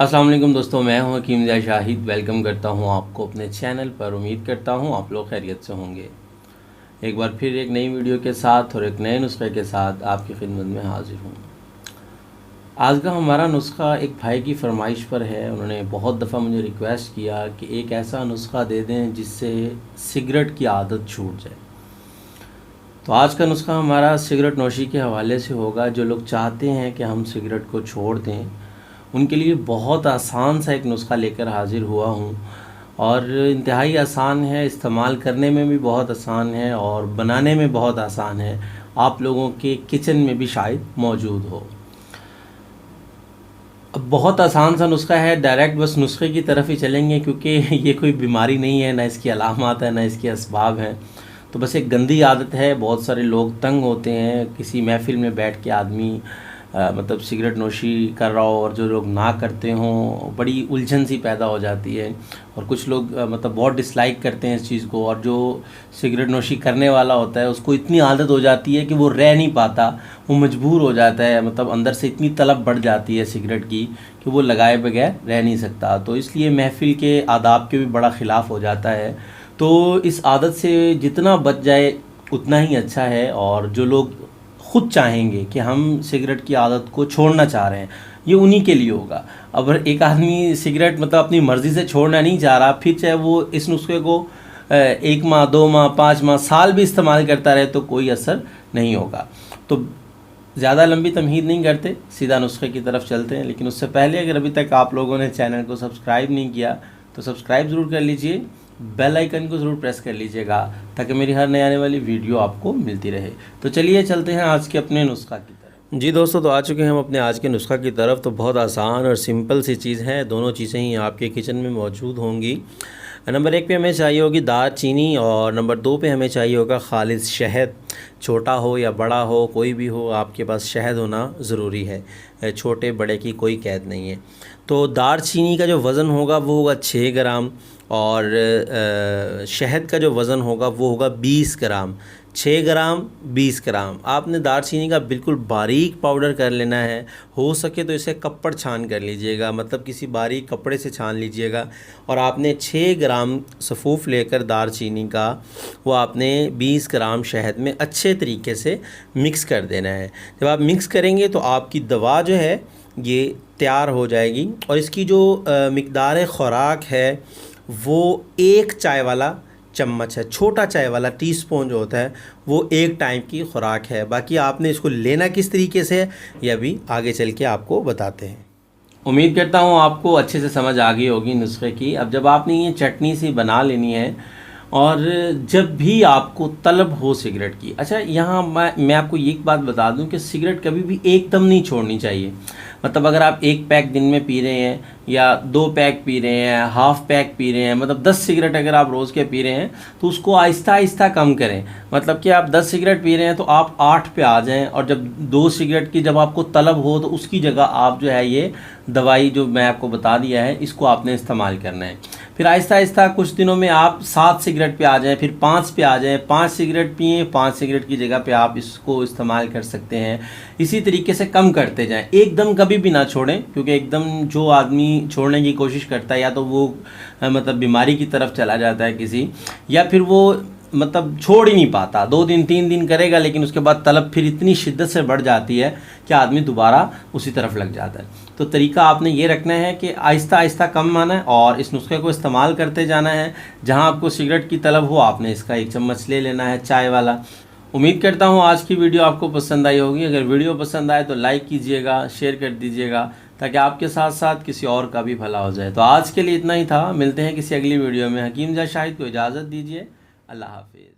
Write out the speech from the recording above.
अस्सलाम वालेकुम दोस्तों, मैं हूं हकीम ज़ा शाहिद। वेलकम करता हूं आपको अपने चैनल पर। उम्मीद करता हूं आप लोग खैरियत से होंगे। एक बार फिर एक नई वीडियो के साथ और एक नए नुस्खे के साथ आपकी खिदमत में हाजिर हूं। आज का हमारा नुस्खा एक भाई की फरमाइश पर है। उन्होंने बहुत दफ़ा मुझे रिक्वेस्ट किया कि एक ऐसा नुस्खा दे दें जिससे सिगरेट की आदत छूट जाए। तो आज का नुस्खा हमारा सिगरेट नोशी के हवाले से होगा। जो लोग चाहते हैं कि हम सिगरेट को छोड़ दें, उनके लिए बहुत आसान सा एक नुस्खा लेकर हाज़िर हुआ हूँ और इंतहाई आसान है, इस्तेमाल करने में भी बहुत आसान है और बनाने में बहुत आसान है। आप लोगों के किचन में भी शायद मौजूद हो। अब बहुत आसान सा नुस्खा है, डायरेक्ट बस नुस्खे की तरफ ही चलेंगे क्योंकि ये कोई बीमारी नहीं है, ना इसकी अलामात है ना इसके असबाब हैं। तो बस एक गंदी आदत है। बहुत सारे लोग तंग होते हैं, किसी महफ़िल में बैठ के आदमी मतलब सिगरेट नोशी कर रहा हो और जो लोग ना करते हों, बड़ी उलझन सी पैदा हो जाती है। और कुछ लोग मतलब बहुत डिसलाइक करते हैं इस चीज़ को, और जो सिगरेट नोशी करने वाला होता है उसको इतनी आदत हो जाती है कि वो रह नहीं पाता, वो मजबूर हो जाता है। मतलब अंदर से इतनी तलब बढ़ जाती है सिगरेट की कि वो लगाए बगैर रह नहीं सकता। तो इसलिए महफ़िल के आदाब के भी बड़ा ख़िलाफ़ हो जाता है। तो इस आदत से जितना बच जाए उतना ही अच्छा है। और जो लोग ख़ुद चाहेंगे कि हम सिगरेट की आदत को छोड़ना चाह रहे हैं, ये उन्हीं के लिए होगा। अब एक आदमी सिगरेट मतलब अपनी मर्ज़ी से छोड़ना नहीं चाह रहा, फिर चाहे वो इस नुस्खे को 1 माह 2 माह 5 माह साल भी इस्तेमाल करता रहे तो कोई असर नहीं होगा। तो ज़्यादा लंबी तमहीद नहीं करते, सीधा नुस्खे की तरफ चलते हैं। लेकिन उससे पहले अगर अभी तक आप लोगों ने चैनल को सब्सक्राइब नहीं किया तो सब्सक्राइब ज़रूर कर लीजिए, बेल आइकन को ज़रूर प्रेस कर लीजिएगा ताकि मेरी हर नई आने वाली वीडियो आपको मिलती रहे। तो चलिए चलते हैं आज के अपने नुस्खा की तरफ। जी दोस्तों, तो आ चुके हैं हम अपने आज के नुस्खा की तरफ। तो बहुत आसान और सिंपल सी चीज़ है, दोनों चीज़ें ही आपके किचन में मौजूद होंगी। नंबर 1 पे हमें चाहिए होगी दालचीनी और नंबर 2 पे हमें चाहिए होगा खालिस शहद। छोटा हो या बड़ा हो, कोई भी हो, आपके पास शहद होना ज़रूरी है। छोटे बड़े की कोई कैद नहीं है। तो दालचीनी का जो वज़न होगा वो होगा 6 ग्राम और शहद का जो वज़न होगा वो होगा 20 ग्राम। 6 ग्राम 20 ग्राम। आपने दालचीनी का बिल्कुल बारीक पाउडर कर लेना है। हो सके तो इसे कपड़ छान कर लीजिएगा, मतलब किसी बारीक कपड़े से छान लीजिएगा। और आपने 6 ग्राम सफ़ूफ लेकर दालचीनी का वो आपने 20 ग्राम शहद में अच्छे तरीके से मिक्स कर देना है। जब आप मिक्स करेंगे तो आपकी दवा जो है ये तैयार हो जाएगी। और इसकी जो मिक़दार ख़ुराक है वो 1 चाय वाला चम्मच है। छोटा चाय वाला टीस्पून जो होता है वो 1 टाइम की खुराक है। बाकी आपने इसको लेना किस तरीके से है ये अभी आगे चल के आपको बताते हैं। उम्मीद करता हूँ आपको अच्छे से समझ आ गई होगी नुस्खे की। अब जब आपने ये चटनी सी बना लेनी है और जब भी आपको तलब हो सिगरेट की, अच्छा यहाँ मैं आपको एक बात बता दूं कि सिगरेट कभी भी एकदम नहीं छोड़नी चाहिए। मतलब अगर आप 1 पैक दिन में पी रहे हैं या 2 पैक पी रहे हैं, हाफ़ पैक पी रहे हैं, मतलब 10 सिगरेट अगर आप रोज़ के पी रहे हैं तो उसको आहिस्ता आहिस्ता कम करें। मतलब कि आप 10 सिगरेट पी रहे हैं तो आप 8 पे आ जाएं, और जब 2 सिगरेट की जब आपको तलब हो तो उसकी जगह आप जो है ये दवाई जो मैं आपको बता दिया है इसको आपने इस्तेमाल करना है। फिर आहिस्ता आहिस्ता कुछ दिनों में आप 7 सिगरेट पे आ जाएं, फिर 5 पे आ जाएं। 5 सिगरेट पिए, 5 सिगरेट की जगह पे आप इसको इस्तेमाल कर सकते हैं। इसी तरीके से कम करते जाएं, एकदम कभी भी ना छोड़ें, क्योंकि एकदम जो आदमी छोड़ने की कोशिश करता है या तो वो मतलब बीमारी की तरफ चला जाता है किसी, या फिर वो मतलब छोड़ ही नहीं पाता। 2 दिन 3 दिन करेगा लेकिन उसके बाद तलब फिर इतनी शिद्दत से बढ़ जाती है कि आदमी दोबारा उसी तरफ लग जाता है। तो तरीका आपने ये रखना है कि आहिस्ता आहिस्ता कम आना है और इस नुस्खे को इस्तेमाल करते जाना है। जहां आपको सिगरेट की तलब हो आपने इसका 1 चम्मच ले लेना है चाय वाला। उम्मीद करता हूं आज की वीडियो आपको पसंद आई होगी। अगर वीडियो पसंद आए तो लाइक कीजिएगा, शेयर कर दीजिएगा ताकि आपके साथ साथ किसी और का भी भला हो जाए। तो आज के लिए इतना ही था, मिलते हैं किसी अगली वीडियो में। हकीम ज़ा शाहिद को इजाज़त दीजिए। अल्लाह हाफिज़।